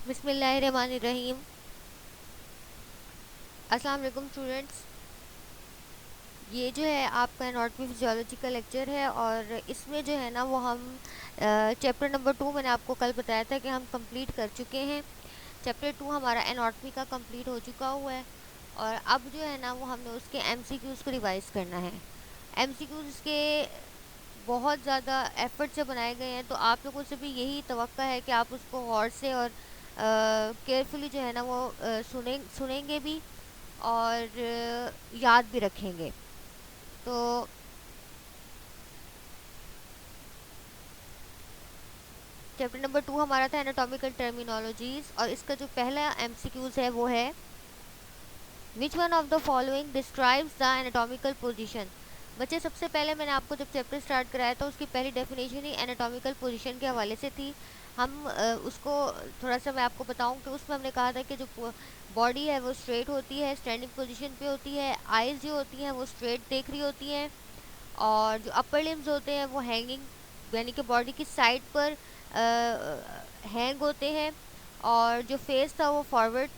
बिस्मिल्लाहिर्रहमानिर्रहीम। अस्सलाम वालेकुम स्टूडेंट्स। ये जो है आपका एनाटॉमी फिजियोलॉजी का लेक्चर है और इसमें जो है ना वो हम चैप्टर नंबर 2 मैंने आपको कल बताया था कि हम कंप्लीट कर चुके हैं। चैप्टर 2 हमारा एनाटॉमी का कंप्लीट हो चुका हुआ है और अब जो है ना वो हमने उसके एमसीक्यूज़ को रिवाइज़ करना है। एमसीक्यूज़ इसके बहुत ज़्यादा एफर्ट से बनाए गए हैं, तो आप लोगों से भी यही तवक्का है कि आप उसको गौर से और केयरफुली जो है ना वो सुनेंगे भी और याद भी रखेंगे। तो चैप्टर नंबर 2 हमारा था एनाटॉमिकल टर्मिनोलॉजीज और इसका जो पहला एमसीक्यूज है वो है which one of the following describes the anatomical position. बच्चे, सबसे पहले मैंने आपको जब चैप्टर स्टार्ट कराया था उसकी पहली डेफिनेशन ही एनाटॉमिकल पोजीशन के हवाले से थी। हम उसको थोड़ा सा मैं आपको बताऊं कि उसमें हमने कहा था कि जो बॉडी है वो स्ट्रेट होती है, स्टैंडिंग पोजीशन पे होती है, आइज़ जो होती हैं वो स्ट्रेट देख रही होती हैं और जो अपर लिम्स होते हैं वो हैंगिंग यानी कि बॉडी की साइड पर हैंग होते हैं और जो फेस था वो फॉरवर्ड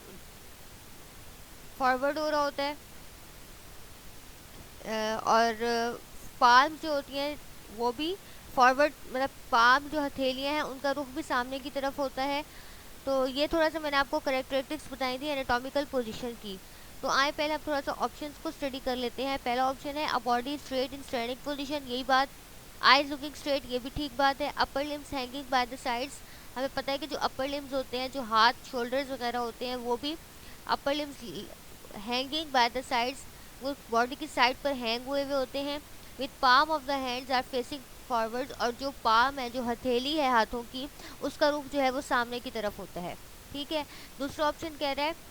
फॉरवर्ड हो रहा होता है और पाल्म जो होती हैं वो भी फॉरवर्ड, मतलब पाम जो हथेलियाँ हैं उनका रुख भी सामने की तरफ होता है। तो ये थोड़ा सा मैंने आपको करेक्टरिस्टिक्स बताई थी एनाटॉमिकल पोजीशन की। तो आए पहले हम थोड़ा सा ऑप्शंस को स्टडी कर लेते हैं। पहला ऑप्शन है a body straight in standing position, यही बात। आईज लुकिंग स्ट्रेट, ये भी ठीक बात है। Upper limbs hanging by the sides, हमें पता है कि जो अपर लिम्स होते हैं, जो हाथ शोल्डर्स वगैरह होते हैं, वो भी upper limbs hanging by the sides, वो बॉडी की साइड पर हैंग हुए हुए होते हैं। With palm of the hands are facing forward, और जो पाम है, जो हथेली है हाथों की, उसका रुख जो है वो सामने की तरफ होता है। ठीक है। दूसरा ऑप्शन कह रहा है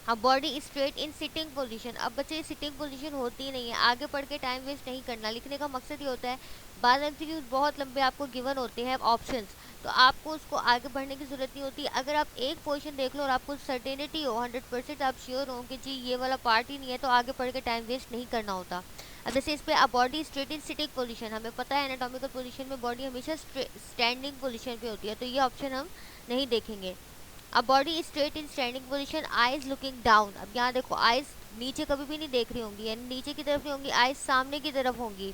अब body straight in sitting position. अब बच्चे सिटिंग पोजीशन होती ही नहीं है, आगे पढ़ के टाइम वेस्ट नहीं करना, लिखने का मकसद ये होता है। बाद एमसीक्यूज बहुत लंबे आपको गिवन होते हैं ऑप्शंस, तो आपको उसको आगे बढ़ने की ज़रूरत नहीं होती। अगर आप एक पोजीशन देख लो और आपको सर्टेनिटी हो, 100% आप श्योर हो कि जी ये वाला पार्ट ही नहीं है, तो आगे पढ़ के टाइम वेस्ट नहीं करना होता। अब जैसे इस पर अब body straight in sitting position, हमें पता है एनाटॉमिकल पोजीशन में बॉडी हमेशा स्टैंडिंग पोजीशन पे होती है, तो ये ऑप्शन हम नहीं देखेंगे। अब body straight in standing position, eyes looking down. अब यहाँ देखो, आइज नीचे कभी भी नहीं देख रही होंगी, यानी नीचे की तरफ नहीं होंगी, आइज सामने की तरफ होंगी।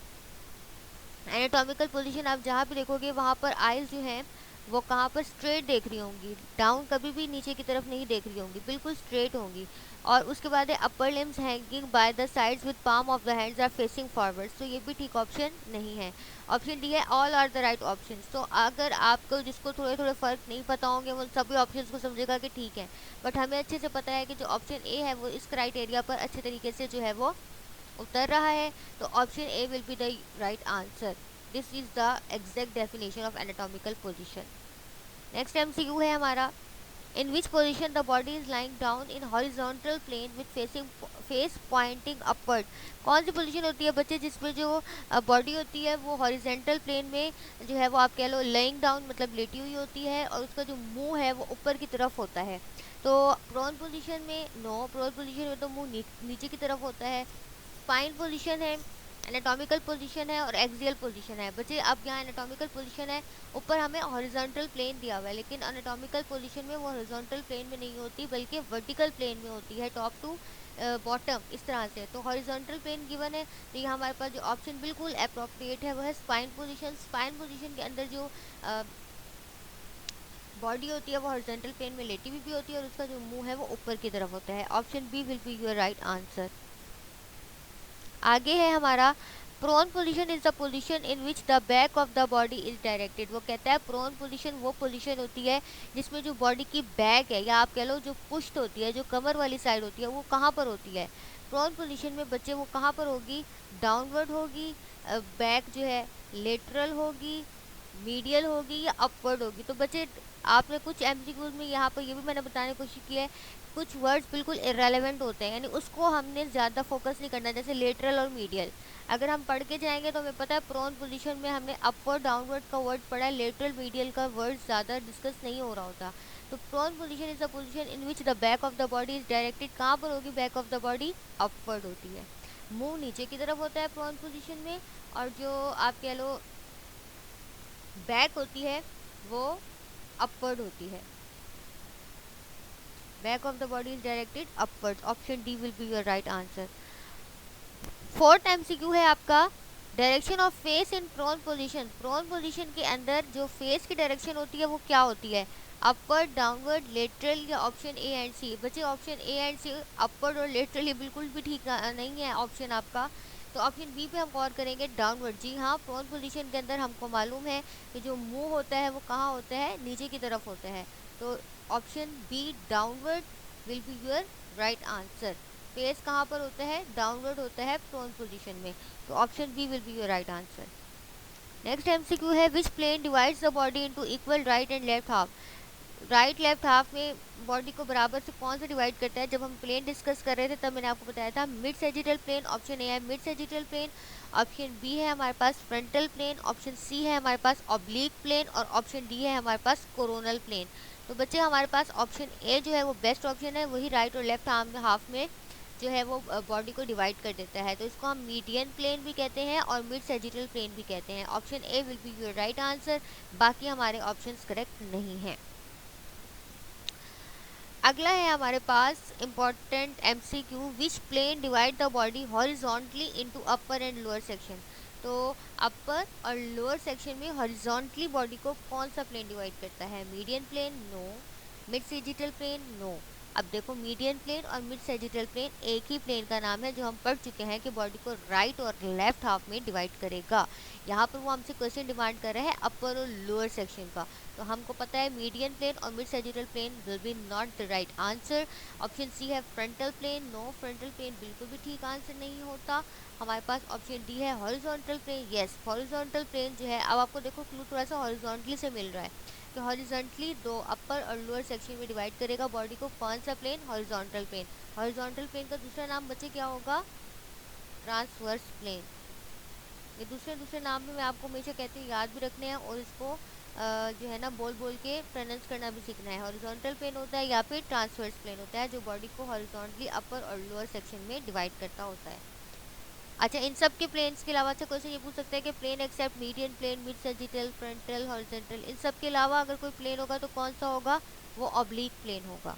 एनाटॉमिकल पोजीशन आप जहाँ भी देखोगे वहाँ पर आइज जो हैं वो कहाँ पर स्ट्रेट देख रही होंगी, डाउन कभी भी नीचे की तरफ नहीं देख रही होंगी, बिल्कुल स्ट्रेट होंगी। और उसके बाद है upper limbs hanging by the sides with palm of the hands are facing forward, तो ये भी ठीक ऑप्शन नहीं है। ऑप्शन डी है all are the right option. तो अगर आपको जिसको थोड़े थोड़े फ़र्क नहीं पता होंगे वो सभी ऑप्शन को समझेगा कि ठीक है, बट हमें अच्छे से पता है कि जो ऑप्शन ए है वो इस क्राइटेरिया पर अच्छे तरीके से जो है वो उतर रहा है, तो option A will be the right answer. This is the exact definition of anatomical position. Next MCQ है हमारा in which position the body is lying down in horizontal plane with facing face pointing upward. कौन सी position होती है बच्चे जिसमें जो body होती है वो हॉरिजॉन्टल प्लेन में जो है वो आप कह लो लेइंग डाउन मतलब लेटी हुई होती है और उसका जो मुंह है वो ऊपर की तरफ होता है। तो प्रोन पोजीशन में नो, प्रोन पोजीशन में तो मुंह नीचे की तरफ होता है। स्पाइन पोजीशन है, एनाटॉमिकल पोजीशन है और एक्सियल पोजीशन है। बच्चे अब यहाँ एनाटॉमिकल पोजीशन है, ऊपर हमें हॉरिजॉन्टल प्लेन दिया हुआ है, लेकिन एनाटॉमिकल पोजीशन में वो हॉरिजॉन्टल प्लेन में नहीं होती बल्कि वर्टिकल प्लेन में होती है, टॉप टू बॉटम इस तरह से। तो हॉरिजॉन्टल प्लेन गिवन है, तो यहाँ हमारे पास जो ऑप्शन बिल्कुल अप्रोप्रिएट है वो है स्पाइन पोजीशन। स्पाइन पोजीशन के अंदर जो बॉडी होती है वो हॉरिजॉन्टल प्लेन में लेटी हुई भी होती है और उसका जो मुंह है वो ऊपर की तरफ होता है। Option B will be your right answer. आगे है हमारा prone position is the position in which the back of the body is directed. वो कहता है प्रोन पोजीशन वो पोजीशन होती है जिसमें जो बॉडी की बैक है या आप कह लो जो पुश्त होती है, जो कमर वाली साइड होती है, वो कहाँ पर होती है। प्रोन पोजीशन में बच्चे वो कहाँ पर होगी, डाउनवर्ड होगी, बैक जो है लेटरल होगी, मीडियल होगी या अपवर्ड होगी। तो बच्चे आपने कुछ एमसीक्यूज में यहाँ पर ये भी मैंने बताने की कोशिश की है, कुछ वर्ड्स बिल्कुल इरेलेवेंट होते हैं, यानी उसको हमने ज़्यादा फोकस नहीं करना, जैसे लेटरल और मीडियल। अगर हम पढ़ के जाएंगे तो हमें पता है प्रोन पोजीशन में हमने अपवर्ड डाउनवर्ड का वर्ड पढ़ा है, लेटरल मीडियल का वर्ड ज़्यादा डिस्कस नहीं हो रहा होता। तो prone position is the position in which the back of the body is directed. कहाँ पर होगी back of the body, upward होती है, मुंह नीचे की तरफ होता है प्रोन पोजीशन में, और जो आप कह लो बैक होती है वो अपवर्ड होती है। Back of the body is directed upwards, option D will be your right answer. Fourth MCQ है आपका, direction of face in prone position. Prone position के अंदर जो फेस की डायरेक्शन होती है वो क्या होती है, अपवर्ड, डाउनवर्ड, लेटरल या ऑप्शन ए एंड सी। बच्चे option A and C upward और लेटरल ये बिल्कुल भी ठीक नहीं है ऑप्शन आपका, तो ऑप्शन बी पे हम गौर करेंगे डाउनवर्ड। जी हाँ, प्रोन पोजीशन के अंदर हमको मालूम है कि जो मुंह होता है वो कहाँ होता है, नीचे की तरफ होता है, तो option B downward will be your right answer. Face कहाँ पर होता है, डाउनवर्ड होता है प्रोन पोजीशन में, तो option B will be your right answer. Next MCQ है, which plane divides the body into equal right and left half. Right left half में बॉडी को बराबर से कौन सा डिवाइड करता है। जब हम प्लेन डिस्कस कर रहे थे तब मैंने आपको बताया था mid sagittal plane, option A है mid sagittal plane, option B है हमारे पास फ्रंटल प्लेन, ऑप्शन सी है हमारे पास ऑब्लिक प्लेन और ऑप्शन डी है हमारे पास कोरोनल प्लेन। तो बच्चे हमारे पास ऑप्शन ए जो है वो बेस्ट ऑप्शन है, वही राइट और लेफ्ट हाफ में जो है वो बॉडी को डिवाइड कर देता है, तो इसको हम मीडियन प्लेन भी कहते हैं और मिड सेजिटल प्लेन भी कहते हैं। Option A will be your right answer, बाकी हमारे ऑप्शंस करेक्ट नहीं हैं। अगला है हमारे पास important MCQ, which plane divide the body horizontally into upper and lower section. तो अपर और लोअर सेक्शन में हॉरिजॉन्टली बॉडी को कौन सा प्लेन डिवाइड करता है, median plane, no, mid sagittal plane, no. अब देखो मीडियन प्लेन और मिड सेजिटल प्लेन एक ही प्लेन का नाम है जो हम पढ़ चुके हैं कि बॉडी को राइट और लेफ्ट हाफ में डिवाइड करेगा। यहाँ पर वो हमसे क्वेश्चन डिमांड कर रहे हैं अपर और लोअर सेक्शन का, तो हमको पता है मीडियन प्लेन और mid sagittal plane will be not the right answer. Option C है frontal plane, no, frontal plane बिल्कुल भी ठीक आंसर नहीं होता। हमारे पास ऑप्शन डी है horizontal plane, yes horizontal plane जो है, अब आपको देखो क्लू थोड़ा सा हॉरिजॉन्टली से मिल रहा है कि हॉरिजॉन्टली दो अपर और लोअर सेक्शन में डिवाइड करेगा बॉडी को, कौन सा plane, horizontal plane. Horizontal plane का दूसरा नाम बच्चे क्या होगा, ट्रांसवर्स प्लेन। ये दूसरे नाम में मैं आपको हमेशा कहती हूँ याद भी रखने हैं और इसको जो है ना बोल बोल के प्रोनाउंस करना भी सीखना है। हॉरिजॉन्टल प्लेन होता है या फिर ट्रांसवर्स प्लेन होता है जो बॉडी को हॉरिजॉन्टली अपर और लोअर सेक्शन में डिवाइड करता होता है। अच्छा, इन सब के प्लेन्स के अलावा अच्छा क्वेश्चन ये पूछ सकता है कि plane except median plane, mid sagittal, frontal, horizontal, इन सब के अलावा अगर कोई प्लेन होगा तो कौन सा होगा, वो ऑब्लिक प्लेन होगा।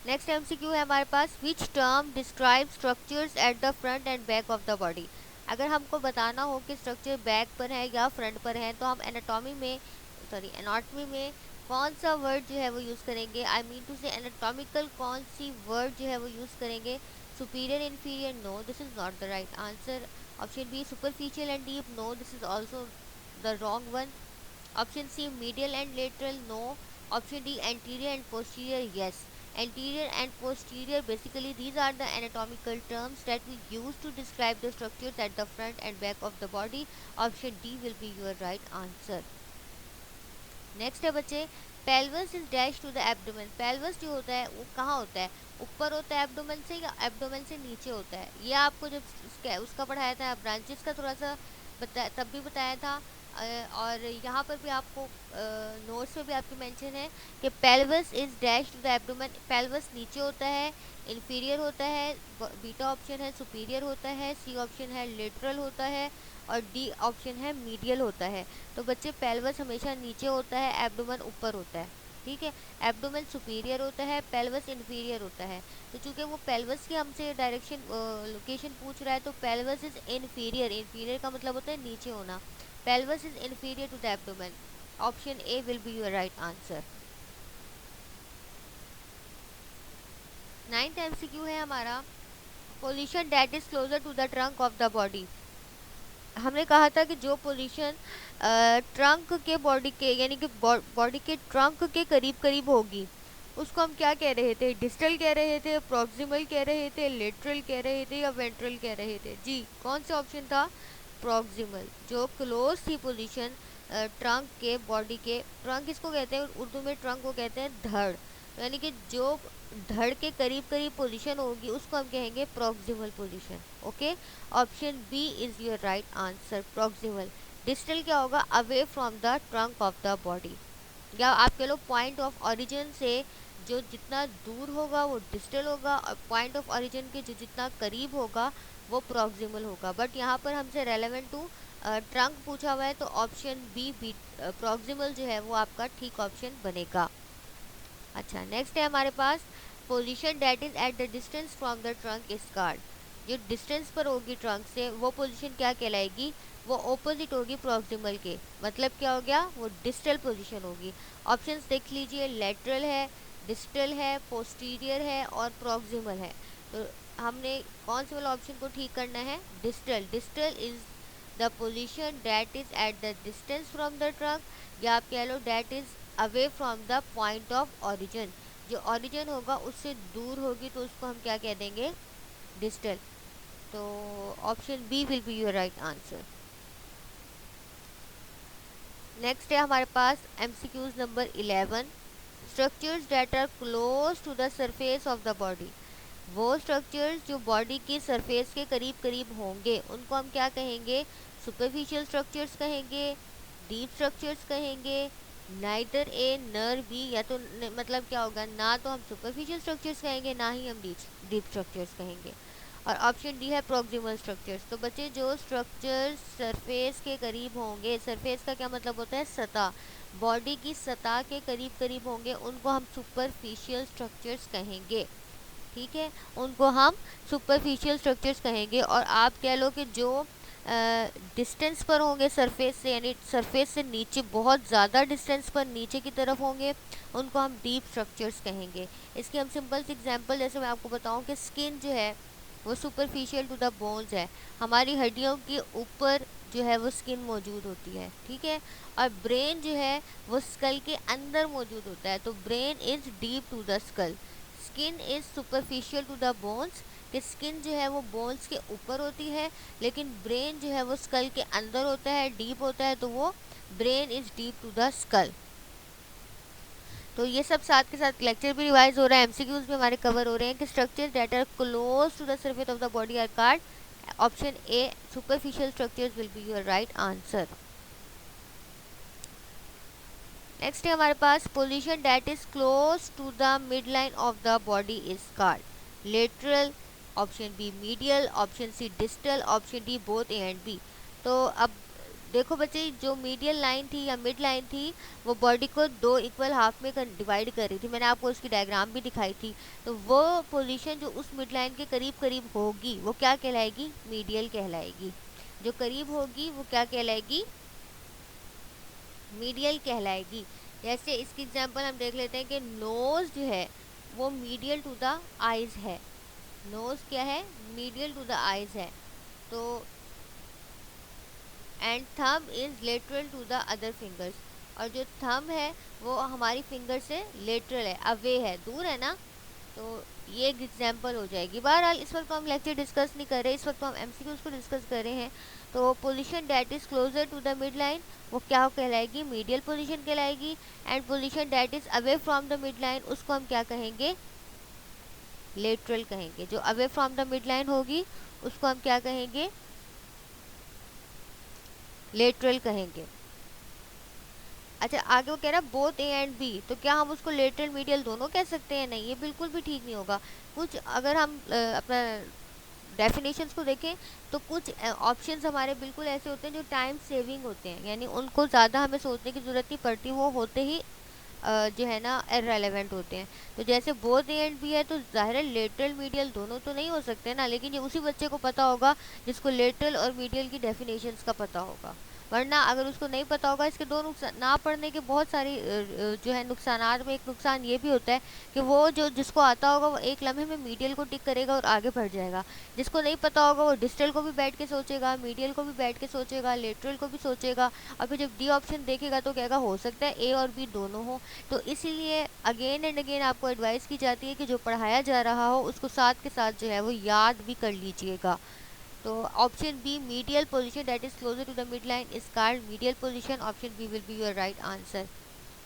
नेक्स्ट एमसीक्यू है हमारे पास, which term describe structures at the front and back of the body. अगर हमको बताना हो कि स्ट्रक्चर बैक पर है या फ्रंट पर है तो हम एनाटॉमी में कौन सा वर्ड जो है वो यूज़ करेंगे, I mean to say anatomical कौन सी वर्ड जो है वो यूज़ करेंगे, superior, inferior, no, this is not the right answer. Option B superficial and deep, no, this is also the wrong one. Option C medial and lateral, no. Option D anterior and posterior, yes. Anterior and posterior, basically these are the anatomical terms that we use to describe the structures at the front and back of the body. Option D will be your right answer. Next है बच्चे, pelvis is dash to the abdomen. Pelvis जो होता है वो कहाँ होता है, ऊपर होता है एब्डोमेन से या एब्डोमेन से नीचे होता है। ये आपको जब उसका पढ़ाया था ब्रांचेस का थोड़ा सा तब भी बताया था, और यहाँ पर भी आपको नोट्स में भी आपकी मेंशन है कि pelvis is dash to the abdomen. Pelvis नीचे होता है, इन्फीरियर होता है, बीटा ऑप्शन है सुपीरियर होता है, सी ऑप्शन है लेटरल होता है और डी ऑप्शन है मीडियल होता है। तो बच्चे पेल्वस हमेशा नीचे होता है, एब्डोमेन ऊपर होता है, ठीक है। एब्डोमेन सुपीरियर होता है, पेल्वस इन्फीरियर होता है। तो चूंकि वो पेल्वस की हमसे डायरेक्शन लोकेशन पूछ रहा है तो पेल्वस इज इन्फीरियर, इन्फीरियर का मतलब होता है नीचे होना, pelvis is inferior to the abdomen. Option A will be your right answer. 9th MCQ है हमारा, position that is closer to the trunk of the body. हमने कहा था कि जो पोजीशन ट्रंक के बॉडी के यानी कि बॉडी के ट्रंक के करीब करीब होगी उसको हम क्या कह रहे थे, डिस्टल कह रहे थे, प्रॉक्सिमल कह रहे थे, लेटरल कह रहे थे या वेंट्रल कह रहे थे। जी कौन सा ऑप्शन था, प्रॉक्सिमल। जो क्लोज थी पोजीशन ट्रंक के बॉडी के, ट्रंक किसको कहते हैं उर्दू में, ट्रंक को कहते हैं धड़, यानी कि जो धड़ के करीब करीब पोजीशन होगी उसको हम कहेंगे proximal position. Okay, option B is your right answer, proximal. Distal क्या होगा, away from the trunk of the body, या आप कह लो पॉइंट ऑफ ओरिजिन से जो जितना दूर होगा वो डिस्टल होगा और पॉइंट ऑफ ओरिजिन के जो जितना करीब होगा वो प्रॉक्सिमल होगा। बट यहाँ पर हमसे रेलेवेंट टू ट्रंक पूछा हुआ है तो ऑप्शन बी प्रॉक्सिमल जो है वो आपका ठीक ऑप्शन बनेगा। अच्छा, नेक्स्ट है हमारे पास position that is at the distance from the trunk is called. जो डिस्टेंस पर होगी ट्रंक से वो पोजीशन क्या कहलाएगी, वो ऑपोजिट होगी प्रॉक्सिमल के। मतलब क्या हो गया, वो डिस्टल पोजीशन होगी। ऑप्शंस देख लीजिए, लेटरल है, डिस्टल है, पोस्टीरियर है और प्रॉक्सिमल है। तो हमने कौन से वाला ऑप्शन को ठीक करना है, distal. Distal is the position that is at the distance from the trunk, या आप कह लो that is away from the point of origin. जो ओरिजिन होगा उससे दूर होगी तो उसको हम क्या कह देंगे, डिस्टल। तो option B will be your right answer. Next है हमारे पास MCQs number 11। Structures that are close to the surface of the body. वो स्ट्रक्चर्स जो बॉडी की सरफेस के करीब करीब होंगे उनको हम क्या कहेंगे, सुपरफिशियल स्ट्रक्चर्स कहेंगे, डीप स्ट्रक्चर्स कहेंगे, नाइदर ए नर बी। या तो मतलब क्या होगा, ना तो हम सुपरफिशियल स्ट्रक्चर्स कहेंगे ना ही हम डीप स्ट्रक्चर्स कहेंगे। और ऑप्शन डी है प्रॉक्सिमल स्ट्रक्चर्स। तो बच्चे जो स्ट्रक्चर्स सरफेस के करीब होंगे, सरफेस का क्या मतलब होता है, सतह, बॉडी की सतह के करीब करीब होंगे उनको हम सुपरफिशियल स्ट्रक्चर्स कहेंगे। ठीक है, उनको हम सुपरफिशियल स्ट्रक्चर्स कहेंगे। और आप कह लो कि जो डिस्टेंस पर होंगे सरफेस से, यानी सरफेस से नीचे बहुत ज़्यादा डिस्टेंस पर नीचे की तरफ होंगे, उनको हम डीप स्ट्रक्चर्स कहेंगे। इसकी हम सिंपल सी एग्जांपल जैसे मैं आपको बताऊं कि स्किन जो है वो सुपरफिशियल टू द बोन्स है। हमारी हड्डियों के ऊपर जो है वो स्किन मौजूद होती है, ठीक है। और ब्रेन जो है वो स्कल के अंदर मौजूद होता है, तो brain is deep to the skull. Skin is superficial to the bones, कि स्किन जो है वो बोन्स के ऊपर होती है, लेकिन ब्रेन जो है वो स्कल के अंदर होता है, डीप होता है, तो वो brain is deep to the skull. तो ये सब साथ के साथ लेक्चर भी रिवाइज हो रहा है, एमसीक्यूज भी हमारे कवर हो रहे हैं कि structures that are close to the surface of the body are called. Option A superficial structures will be your right answer. Next है हमारे पास position that is close to the mid line of the body is called. Lateral, option B medial, option C distal, option D both A and B. तो अब देखो बच्चे, जो medial line थी या मिड लाइन थी वो बॉडी को दो इक्वल हाफ में डिवाइड कर रही थी, मैंने आपको उसकी डायग्राम भी दिखाई थी। तो वो पोजीशन जो उस मिड लाइन के करीब करीब होगी वो क्या कहलाएगी, मीडियल कहलाएगी। जो करीब होगी वो क्या कहलाएगी, मीडियल कहलाएगी। जैसे इसकी एग्जांपल हम देख लेते हैं कि नोज जो है वो मीडियल टू द आइज है। नोज क्या है, मीडियल टू द आइज है। तो and thumb is lateral to the other fingers, और जो थंब है वो हमारी फिंगर से लेटरल है, अवे है, दूर है ना। तो ये एक एग्जांपल हो जाएगी। बहरहाल इस वक्त तो हम लेक्चर डिस्कस नहीं कर रहे, इस वक्त तो हम एमसीक्यूज को डिस्कस कर रहे हैं। तो position that is closer to the mid line वो क्या कहलाएगी, मीडियल पोजीशन कहलाएगी। And position that is away from the mid line उसको हम क्या कहेंगे, लेटरल कहेंगे। जो away from the mid line होगी उसको हम क्या कहेंगे, लेटरल कहेंगे। अच्छा, आगे वो कह रहा है बोथ ए एंड बी, तो क्या हम उसको लेटरल मीडियल दोनों कह सकते हैं, नहीं, ये बिल्कुल भी ठीक नहीं होगा। कुछ अगर हम अपना डेफिनेशंस को देखें तो कुछ ऑप्शंस हमारे बिल्कुल ऐसे होते हैं जो टाइम सेविंग होते हैं, यानी उनको ज़्यादा हमें सोचने की ज़रूरत नहीं पड़ती, वो होते ही जो है ना इररेलेवेंट होते हैं। तो जैसे बोथ ए एंड बी है तो ज़ाहिर है लेटरल मीडियल दोनों तो नहीं हो सकते ना, लेकिन ये उसी बच्चे को पता होगा जिसको लेटरल और मीडियल की डेफिनेशंस का पता होगा। वरना अगर उसको नहीं पता होगा, इसके दो नुकसान, ना पढ़ने के बहुत सारी जो है नुकसानात में एक नुकसान ये भी होता है कि वो जो जिसको आता होगा वो एक लम्हे में मीडियल को टिक करेगा और आगे बढ़ जाएगा। जिसको नहीं पता होगा वो डिस्टल को भी बैठ के सोचेगा, मीडियल को भी बैठ के सोचेगा, लेटरल को भी सोचेगा, और फिर जब डी ऑप्शन देखेगा तो कहेगा हो सकता है ए और बी दोनों हो। तो इसीलिए अगेन एंड अगेन आपको एडवाइस की जाती है कि जो पढ़ाया जा रहा हो उसको साथ के साथ जो है वो याद भी कर लीजिएगा। तो option B medial position that is closer to the mid line is called medial position, option B will be your right answer.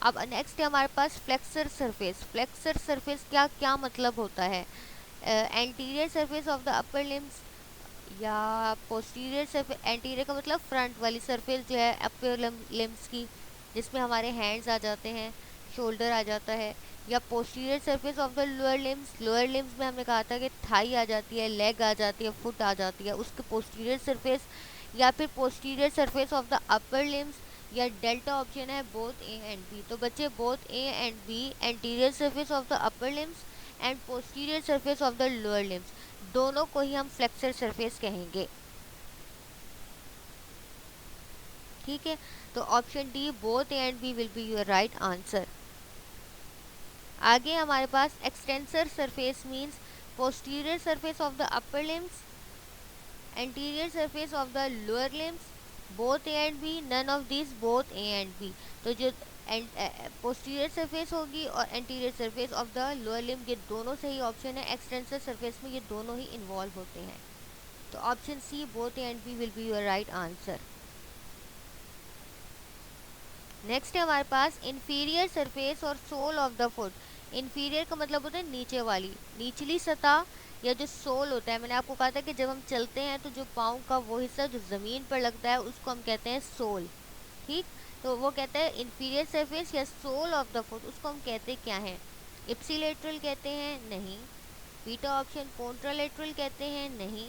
अब नेक्स्ट है हमारे पास फ्लेक्सर सरफेस। फ्लेक्सर सरफेस क्या क्या मतलब होता है, anterior surface of the upper limbs या पोस्टीरियर सरफेस। एंटीरियर का मतलब फ्रंट वाली सरफेस जो है अपर लिम्स की, जिसमें हमारे हैंड्स आ जाते हैं, शोल्डर आ जाता है, या posterior surface of the lower limbs. Lower limbs में हमने कहा था कि थाई आ जाती है, लेग आ जाती है, फुट आ जाती है, उसके पोस्टीरियर सरफेस। या फिर posterior surface of the upper limbs, या डेल्टा ऑप्शन है बोथ ए एंड बी। तो बच्चे both A and B, anterior surface of the upper limbs and posterior surface of the lower limbs, दोनों को ही हम flexor surface कहेंगे। ठीक है, तो option D both A and B will be your right answer. आगे हमारे पास extensor surface means posterior surface of the upper limbs, anterior surface of the lower limbs, both A and B, none of this, both A and B. तो जो posterior surface होगी और anterior surface of the lower limb, ये दोनों सही option है। Extensor surface में ये दोनों ही इन्वॉल्व होते हैं। तो option C both A and B will be your right answer. Next है हमारे पास इंफीरियर सरफेस और sole of the foot. Inferior का मतलब होता है नीचे वाली, निचली सतह, या जो सोल होता है, मैंने आपको कहा था कि जब हम चलते हैं तो जो पाँव का वो हिस्सा जो ज़मीन पर लगता है उसको हम कहते हैं सोल। ठीक, तो वो कहता है इंफीरियर सरफेस या सोल ऑफ द फुट, उसको हम कहते क्या हैं? इप्सिलेटरल कहते हैं? नहीं। बीटा ऑप्शन कॉन्ट्रालेटरल कहते हैं? नहीं।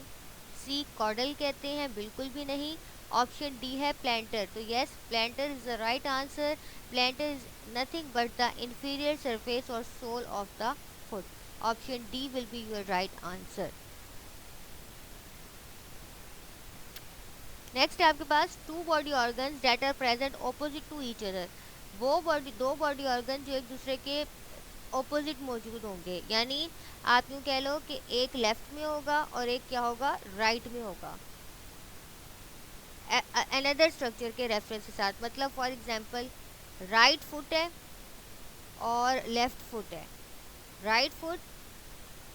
सी कॉर्डल कहते हैं? बिल्कुल भी नहीं। ऑप्शन डी है प्लांटर। तो yes, plantar is the right answer. Plantar is nothing but the inferior surface और sole of the foot. Option D will be your right answer. Next है आपके पास two body organs that are present opposite to each other. वो दो body organ जो एक दूसरे के ऑपोजिट मौजूद होंगे, यानी आप यूँ कह लो कि एक लेफ्ट में होगा और एक क्या होगा, राइट में होगा, अनदर स्ट्रक्चर के रेफरेंस के साथ। मतलब फॉर एग्जांपल राइट फुट है और लेफ्ट फुट है, राइट फुट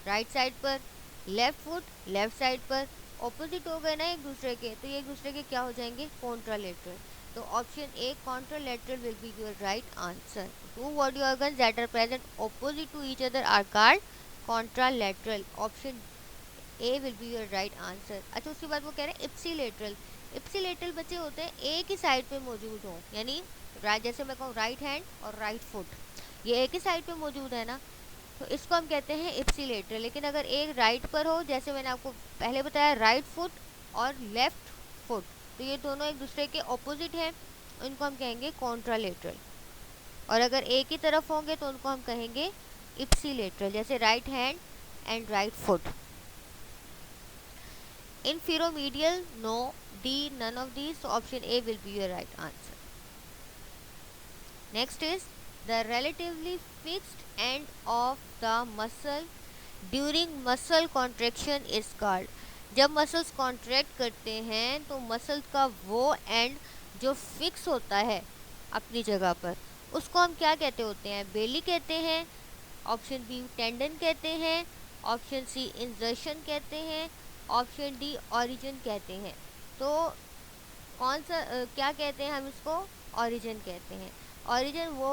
राइट साइड पर, लेफ्ट फुट लेफ्ट साइड पर, ऑपोजिट हो गए ना एक दूसरे के, तो ये एक दूसरे के क्या हो जाएंगे, कॉन्ट्रालेटरल। तो option A contralateral will be your right answer. Two body organs that are present opposite to each other are called contralateral. Option A will be your right answer. अच्छा, उसके बाद वो कह रहे हैं इप्सिलेटरल। इप्सिलेटरल बच्चे होते हैं एक ही साइड पे मौजूद हो, यानी जैसे मैं कहूँ राइट हैंड और राइट फुट, ये एक ही साइड पे मौजूद है ना, तो इसको हम कहते हैं इप्सिलेटरल। लेकिन अगर एक राइट पर हो, जैसे मैंने आपको पहले बताया राइट फुट और लेफ्ट फुट, तो ये दोनों एक दूसरे के ऑपोजिट हैं, इनको हम कहेंगे कॉन्ट्रालेटरल। और अगर एक ही तरफ होंगे तो उनको हम कहेंगे इप्सिलेटरल, जैसे right hand and right foot. Infiromedial, no. D, none of these. So option A will be your right answer. Next is the relatively fixed end of the muscle during muscle contraction is called. जब muscles contract करते हैं तो muscle का वो and जो fix होता है अपनी जगह पर, उसको हम क्या कहते होते हैं? बेली कहते हैं, ऑप्शन बी टेंडन कहते हैं, ऑप्शन सी इंजर्शन कहते हैं, ऑप्शन डी ऑरिजिन कहते हैं। तो कौन सा क्या कहते हैं हम इसको? ऑरिजिन कहते हैं। ऑरिजिन वो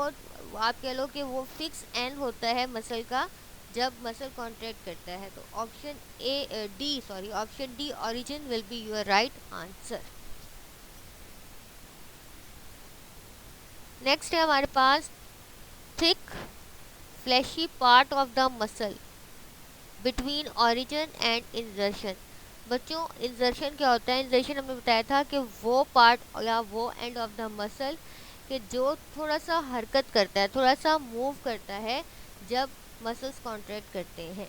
आप कह लो कि वो फिक्स एंड होता है मसल का जब मसल कॉन्ट्रैक्ट करता है। तो option option D origin will be your right answer. Next है हमारे पास thick fleshy part of the muscle between origin and insertion. बच्चों, इंजर्शन क्या होता है? इंजर्शन हमने बताया था कि वो पार्ट या वो एंड ऑफ द मसल कि जो थोड़ा सा हरकत करता है, थोड़ा सा मूव करता है जब मसल्स कॉन्ट्रैक्ट करते हैं।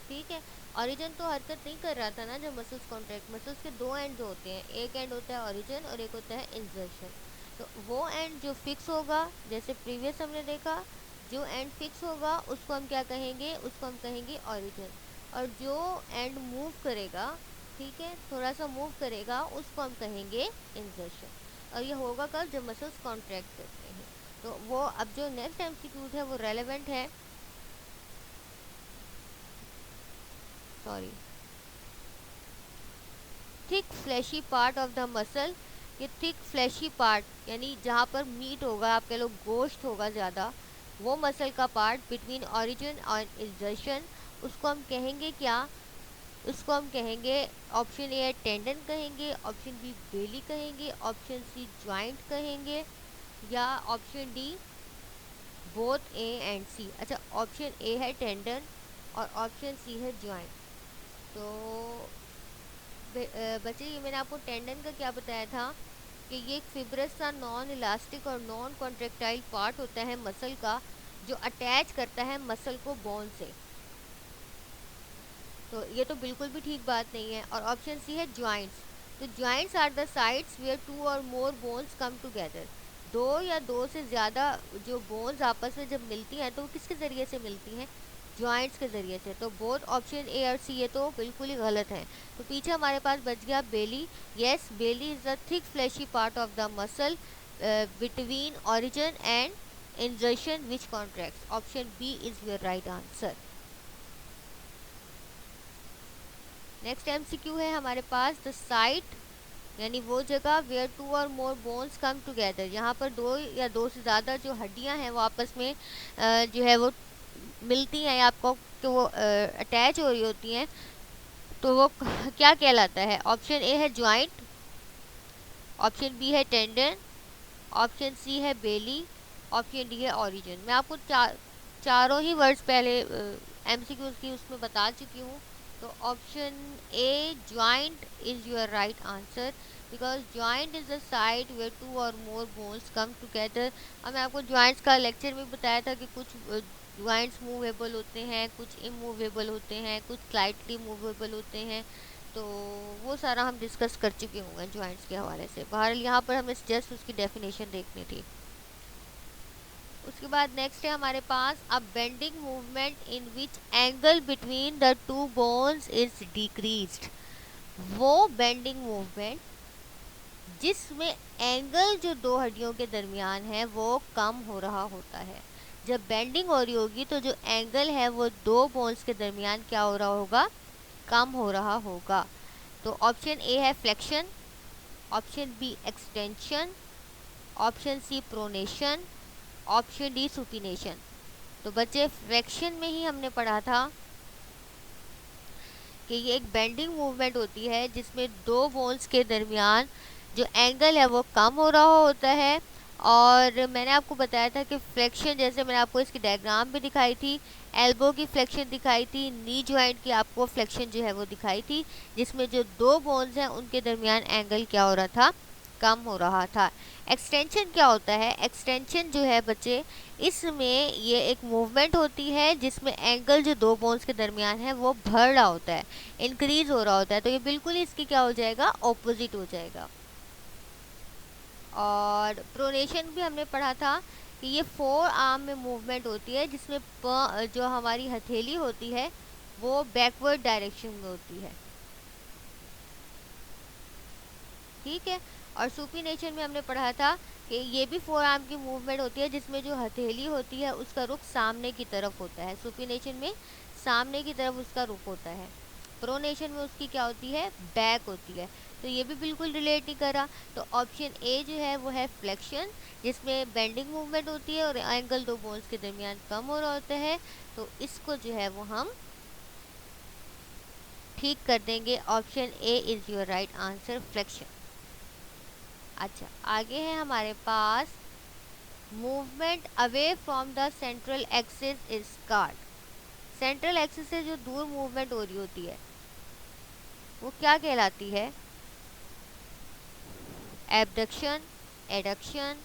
ठीक है, ऑरिजिन तो हरकत नहीं कर रहा था ना जब मसल्स कॉन्ट्रैक्ट। मसल्स के दो एंड होते हैं, एक एंड होता है ऑरिजिन और एक होता है इंजर्शन। तो वो एंड जो फिक्स होगा, जैसे प्रीवियस हमने देखा, जो एंड फिक्स होगा उसको हम क्या कहेंगे? उसको हम कहेंगे ऑरिजिन। और जो एंड मूव करेगा, ठीक है, थोड़ा सा मूव करेगा, उसको हम कहेंगे इंजर्शन। और ये होगा कब? जब मसल्स कॉन्ट्रैक्ट करते हैं। तो वो अब जो नेक्स्ट एमसीक्यूज है वो रेलेवेंट है, sorry, thick fleshy part of the muscle. ये थिक फ्लैशी पार्ट यानी जहाँ पर मीट होगा, आप कह लो गोश्त होगा ज़्यादा, वो मसल का पार्ट बिटवीन ऑरिजिन और इंजर्शन, उसको हम कहेंगे क्या? उसको हम कहेंगे ऑप्शन ए टेंडन कहेंगे, ऑप्शन बी बेली कहेंगे, ऑप्शन सी जॉइंट कहेंगे, या option D both A and C. अच्छा, ऑप्शन ए है टेंडन और ऑप्शन सी है जॉइंट। तो बच्चे, ये मैंने आपको टेंडन का क्या बताया था कि ये एक फिब्रस सा नॉन इलास्टिक और नॉन कॉन्ट्रेक्टाइल पार्ट होता है मसल का, जो अटैच करता है मसल को बोन से। तो ये तो बिल्कुल भी ठीक बात नहीं है। और ऑप्शन सी है जॉइंट्स। तो joints are the sites where two और मोर बोन्स कम टुगेदर। दो या दो से ज़्यादा जो बोन्स आपस में जब मिलती हैं तो वो किसके ज़रिए से मिलती हैं? जॉइंट्स के ज़रिए से। तो बोथ ऑप्शन ए और सी ये तो बिल्कुल ही गलत है। तो पीछे हमारे पास बच गया belly. Yes, belly is the thick fleshy part of the muscle between origin and insertion which contracts. Option B is your right answer. Next MCQ है हमारे पास, द साइट यानी वो जगह वेयर टू और मोर बोन्स कम टुगेदर। यहाँ पर दो या दो से ज़्यादा जो हड्डियाँ हैं वो आपस में जो है वो मिलती हैं, आपको कि वो अटैच हो रही होती हैं, तो वो क्या कहलाता है? ऑप्शन ए है जॉइंट, ऑप्शन बी है टेंडन, ऑप्शन सी है बेली, ऑप्शन डी है ऑरिजिन। मैं आपको चारों ही वर्ड्स पहले एमसीक्यूज की उसमें बता चुकी हूँ। तो option A joint is your right answer, because joint is the site where two और मोर बोन्स कम टुगेदर। और मैं आपको जॉइंट्स का लेक्चर में बताया था कि कुछ जॉइंट्स मूवेबल होते हैं, कुछ इमूवेबल होते हैं, कुछ स्लाइटली मूवेबल होते हैं। तो वो सारा हम डिस्कस कर चुके होंगे जॉइंट्स के हवाले से। बहरहाल यहाँ पर हमें जस्ट उसकी डेफिनेशन देखनी थी। उसके बाद नेक्स्ट है हमारे पास, a bending movement in which angle between the two bones is decreased. वो बेंडिंग मूवमेंट जिसमें एंगल जो दो हड्डियों के दरमियान है वो कम हो रहा होता है। जब बेंडिंग हो रही होगी तो जो एंगल है वो दो बोन्स के दरमियान क्या हो रहा होगा? कम हो रहा होगा। तो ऑप्शन ए है flexion, option B extension, option C pronation, option D supination. तो बच्चे फ्रैक्शन में ही हमने पढ़ा था कि ये एक बेंडिंग मूवमेंट होती है जिसमें दो बोन्स के दरमियान जो एंगल है वो कम हो रहा होता है। और मैंने आपको बताया था कि फ्लेक्शन, जैसे मैंने आपको इसकी डायग्राम भी दिखाई थी, एल्बो की फ्लेक्शन दिखाई थी, नी जॉइंट की आपको फ्लेक्शन जो है वो दिखाई थी, जिसमें जो दो बोन्स हैं उनके दरमियान एंगल क्या हो रहा था? कम हो रहा था। एक्सटेंशन क्या होता है? एक्सटेंशन जो है बच्चे, इसमें ये एक मूवमेंट होती है जिसमें एंगल जो दो बोन्स के दरमियान है वो बढ़ रहा होता है, इंक्रीज हो रहा होता है। तो ये बिल्कुल ही इसकी क्या हो जाएगा? ऑपोजिट हो जाएगा। और प्रोनेशन भी हमने पढ़ा था कि ये फोर आर्म में मूवमेंट होती है जिसमें जो हमारी हथेली होती है वो बैकवर्ड डायरेक्शन में होती है, ठीक है। और सुपिनेशन में हमने पढ़ा था कि ये भी फोर आर्म की मूवमेंट होती है जिसमें जो हथेली होती है उसका रुख सामने की तरफ होता है। सुपिनेशन में सामने की तरफ उसका रुख होता है, प्रोनेशन में उसकी क्या होती है? बैक होती है। तो ये भी बिल्कुल रिलेट नहीं करा। तो ऑप्शन ए जो है वो है फ्लेक्शन, जिसमें बेंडिंग मूवमेंट होती है और एंगल दो बोन्स के दरमियान कम हो रहा होता है। तो इसको जो है वो हम ठीक कर देंगे। Option A is your right answer, flexion. अच्छा, आगे है हमारे पास, movement away from the central axis is called. Central axis से जो दूर मूवमेंट हो रही होती है वो क्या कहलाती है? एबडक्शन, एडक्शन,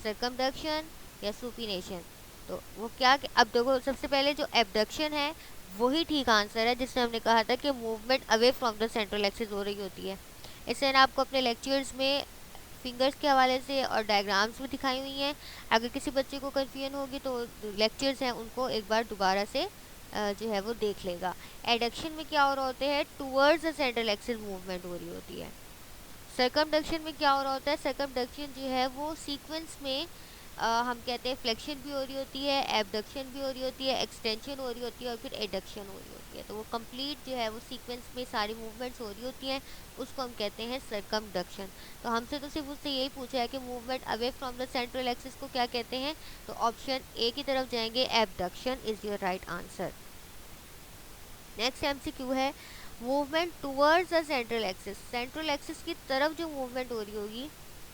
सर्कमडक्शन या सुपिनेशन। तो वो क्या, अब देखो सबसे पहले जो एबडक्शन है वही ठीक आंसर है, जिसमें हमने कहा था कि movement away from the central axis हो रही होती है। इससे मैंने आपको अपने लेक्चर्स में फिंगर्स के हवाले से और डायग्राम्स भी दिखाई हुई हैं। अगर किसी बच्चे को कन्फ्यूजन होगी तो लेक्चर्स हैं उनको एक बार दोबारा से जो है वो देख लेगा। एडक्शन में क्या हो रहा होता है? Towards the central axis movement हो रही होती है। सर्कमडक्शन में क्या हो रहा होता है? सर्कमडक्शन जो है वो सीक्वेंस में हम कहते हैं फ्लेक्शन भी हो रही होती है, एबडक्शन भी हो रही होती है, एक्सटेंशन हो रही होती है और फिर एडक्शन हो रही होती है। तो वो कंप्लीट जो है वो सीक्वेंस में सारी मूवमेंट्स हो रही होती हैं, उसको हम कहते हैं सर्कमडक्शन। तो हमसे तो सिर्फ उससे यही पूछा है कि movement away from the central axis को क्या कहते हैं? तो ऑप्शन ए की तरफ जाएंगे, abduction is your right answer. Next MCQ है, movement towards the central axis. Central axis की तरफ जो मूवमेंट हो रही होगी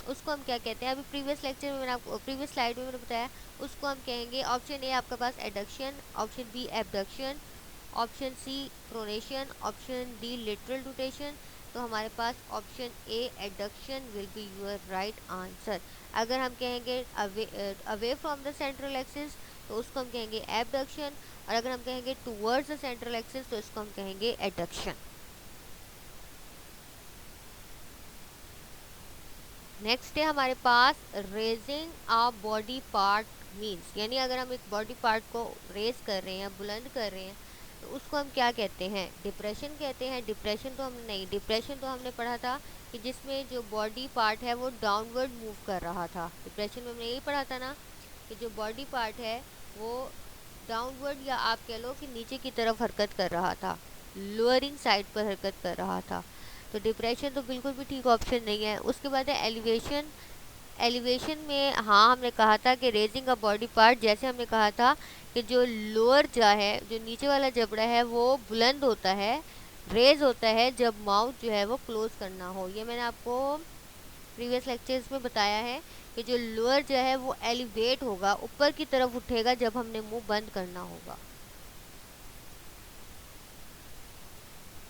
उसको हम क्या कहते हैं? अभी प्रीवियस लेक्चर में मैंने आपको, प्रीवियस स्लाइड में मैंने बताया, उसको हम कहेंगे, ऑप्शन ए आपके पास adduction, option B abduction, option C pronation, option D lateral rotation तो हमारे पास option A adduction will be your right answer. अगर हम कहेंगे away from the central axis तो उसको हम कहेंगे एबडक्शन, और अगर हम कहेंगे टूवर्ड्स द सेंट्रल एक्सिस तो इसको हम कहेंगे एडक्शन। नेक्स्ट है हमारे पास raising a body part means, यानी अगर हम एक बॉडी पार्ट को रेज कर रहे हैं, बुलंद कर रहे हैं, तो उसको हम क्या कहते हैं? डिप्रेशन कहते हैं। डिप्रेशन तो हमने नहीं, डिप्रेशन तो हमने पढ़ा था कि जिसमें जो बॉडी पार्ट है वो डाउनवर्ड मूव कर रहा था। डिप्रेशन में हमने यही पढ़ा था ना कि जो बॉडी पार्ट है वो डाउनवर्ड या आप कह लो कि नीचे की तरफ हरकत कर रहा था, लोअरिंग साइड पर हरकत कर रहा था। तो डिप्रेशन तो बिल्कुल भी ठीक ऑप्शन नहीं है। उसके बाद है एलिवेशन। एलिवेशन में हाँ हमने कहा था कि रेजिंग अ बॉडी पार्ट, जैसे हमने कहा था कि जो लोअर जा है, जो नीचे वाला जबड़ा है वो बुलंद होता है, रेज होता है जब माउथ जो है वो क्लोज करना हो। ये मैंने आपको प्रीवियस लेक्चर्स में बताया है कि जो लोअर जो है वो एलिवेट होगा, ऊपर की तरफ उठेगा जब हमने मुंह बंद करना होगा।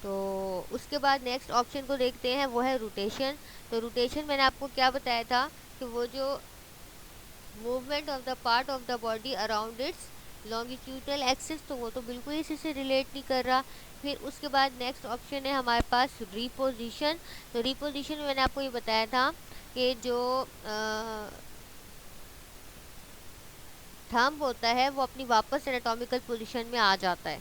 तो उसके बाद नेक्स्ट ऑप्शन को देखते हैं, वो है रोटेशन। तो रोटेशन मैंने आपको क्या बताया था कि वो जो movement of the part of the body around its longitudinal axis, तो वो तो बिल्कुल इसी से रिलेट नहीं कर रहा। फिर उसके बाद नेक्स्ट ऑप्शन है हमारे पास रिपोजिशन। तो रिपोजिशन में मैंने आपको ये बताया था कि जो थंब होता है वो अपनी वापस एनाटॉमिकल पोजीशन में आ जाता है।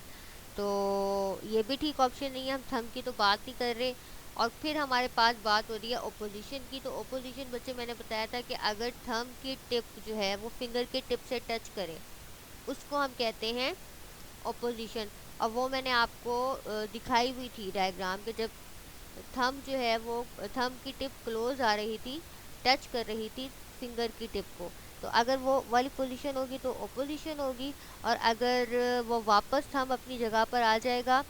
तो ये भी ठीक ऑप्शन नहीं है, हम थंब की तो बात नहीं कर रहे। और फिर हमारे पास बात हो रही है ओपोजिशन की। तो ओपोजिशन बच्चे मैंने बताया था कि अगर थंब की टिप जो है वो फिंगर के टिप से टच करे उसको हम कहते हैं ओपोजिशन। और वो मैंने आपको दिखाई हुई थी डायग्राम के, जब थंब जो है वो थंब की टिप क्लोज आ रही थी, टच कर रही थी फिंगर की टिप को, तो अगर वो वाली पोजीशन होगी तो ओपोजिशन होगी। और अगर वो वापस थंब अपनी जगह पर आ जाएगा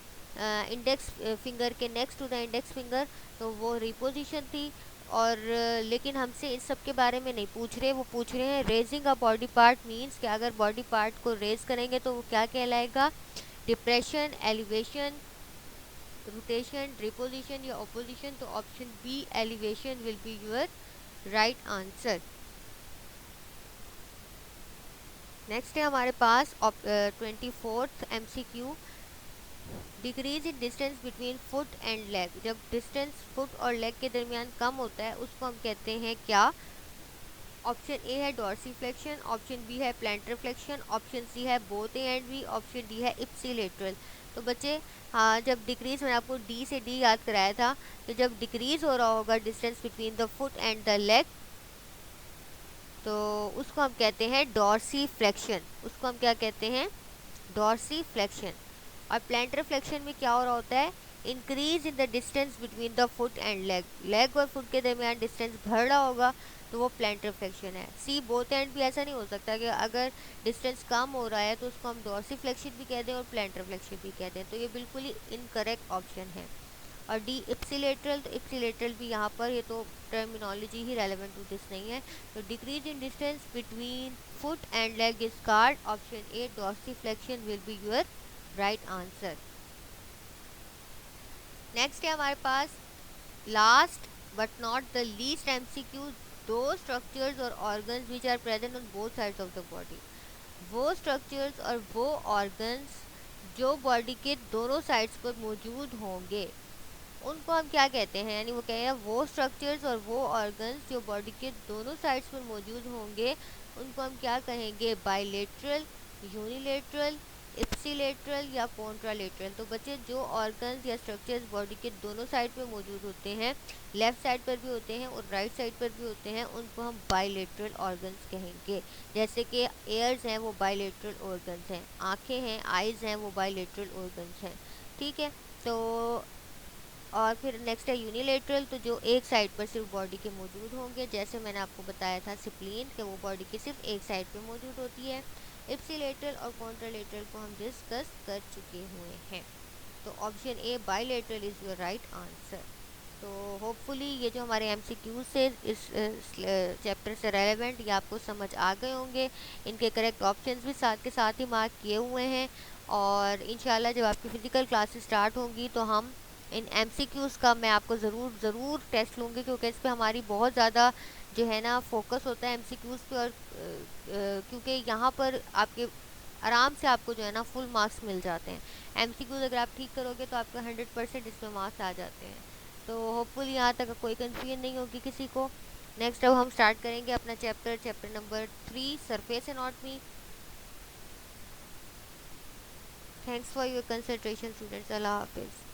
इंडेक्स फिंगर के next to the index finger, तो वो रिपोजिशन थी। और लेकिन हमसे इस सब के बारे में नहीं पूछ रहे, वो पूछ रहे हैं raising a body part means कि अगर बॉडी पार्ट को रेज करेंगे तो वो क्या कहलाएगा? डिप्रेशन, एलिवेशन, रोटेशन, रिपोजिशन या ऑपोजिशन। तो option B elevation will be your right answer. Next है हमारे पास 24th MCQ, decrease in distance between foot and leg. जब डिस्टेंस फुट और लेग के दरमियान कम होता है उसको हम कहते हैं क्या? ऑप्शन ए है डॉर्सीफ्लेक्शन, ऑप्शन बी है प्लैंटर फ्लेक्शन, ऑप्शन सी है both A and B, option D है इप्सिलेटरल। तो बच्चे हाँ, जब डिक्रीज, मैंने आपको डी से डी याद कराया था, तो जब डिक्रीज हो रहा होगा distance between the foot and the leg तो उसको हम कहते हैं डॉर्सीफ्लेक्शन। उसको हम क्या कहते हैं? डॉर्सीफ्लेक्शन। और प्लैंटर फ्लेक्शन में क्या हो रहा होता है? Increase in the distance between the foot and leg, leg और फुट के दरमियान डिस्टेंस बढ़ रहा होगा तो वो प्लैंटर फ्लेक्शन है। सी बोथ एंड भी ऐसा नहीं हो सकता कि अगर डिस्टेंस कम हो रहा है तो उसको हम डॉर्सीफ्लेक्शन भी कह दें और प्लैंटर फ्लेक्शन भी कह दें, तो ये बिल्कुल ही इनकरेक्ट ऑप्शन है। और डी इप्सिलेटरल, तो इप्सिलेटरल भी यहाँ पर ये तो टर्मिनोलॉजी ही रेलेवेंट टू दिस नहीं है। तो decrease in distance between foot and leg is called option A dorsiflexion will be your right answer. Next है हमारे पास last but not the least MCQ, दो स्ट्रक्चर्स और organs which are present on both sides of the body. वो structures और वो organs जो body के दोनों साइड्स पर मौजूद होंगे उनको हम क्या कहते हैं? यानी वो कह रहे हैं वो स्ट्रक्चर्स और वो ऑर्गन्स जो बॉडी के दोनों साइड्स पर मौजूद होंगे उनको हम क्या कहेंगे? बाइलेटरल, यूनिलेटरल, इप्सिलेटरल या कॉन्ट्रालेटरल। तो बच्चे जो ऑर्गन्स या स्ट्रक्चर्स बॉडी के दोनों साइड पे मौजूद होते हैं, लेफ्ट साइड पर भी होते हैं और राइट साइड पर भी होते हैं, उनको हम बाइलेटरल ऑर्गन्स कहेंगे। जैसे कि एयर्स हैं वो बाइलेटरल ऑर्गन्स हैं, आँखें हैं, आइज़ हैं, वो बाइलेटरल ऑर्गन्स हैं। ठीक है, तो और फिर नेक्स्ट है यूनिलेटरल, तो जो एक साइड पर सिर्फ बॉडी के मौजूद होंगे, जैसे मैंने आपको बताया था स्प्लीन कि वो बॉडी की सिर्फ एक साइड पे मौजूद होती है। इप्सिलेटरल और कॉन्ट्रालेटरल को हम डिस्कस कर चुके हुए हैं। तो option A bilateral is your right answer. तो होपफुली ये जो हमारे MCQ से इस चैप्टर से रेलेवेंट ये आपको समझ आ गए होंगे। इनके करेक्ट ऑप्शंस भी साथ के साथ ही मार्क किए हुए हैं। और इंशाल्लाह जब आपकी फ़िज़िकल क्लासेस स्टार्ट होंगी तो हम इन एमसीक्यूज़ का मैं आपको ज़रूर टेस्ट लूँगी, क्योंकि इस पे हमारी बहुत ज़्यादा जो है ना फोकस होता है एमसीक्यूज़ पे। और क्योंकि यहाँ पर आपके आराम से आपको जो है ना फुल मार्क्स मिल जाते हैं। एमसीक्यूज़ अगर आप ठीक करोगे तो आपका 100% इसमें मार्क्स आ जाते हैं। तो होपफुली यहाँ तक कोई कन्फ्यूजन नहीं होगी किसी को। नेक्स्ट अब हम स्टार्ट करेंगे अपना chapter number 3, surface anatomy. Thanks for your concentration students. अल्लाह हाफिज़।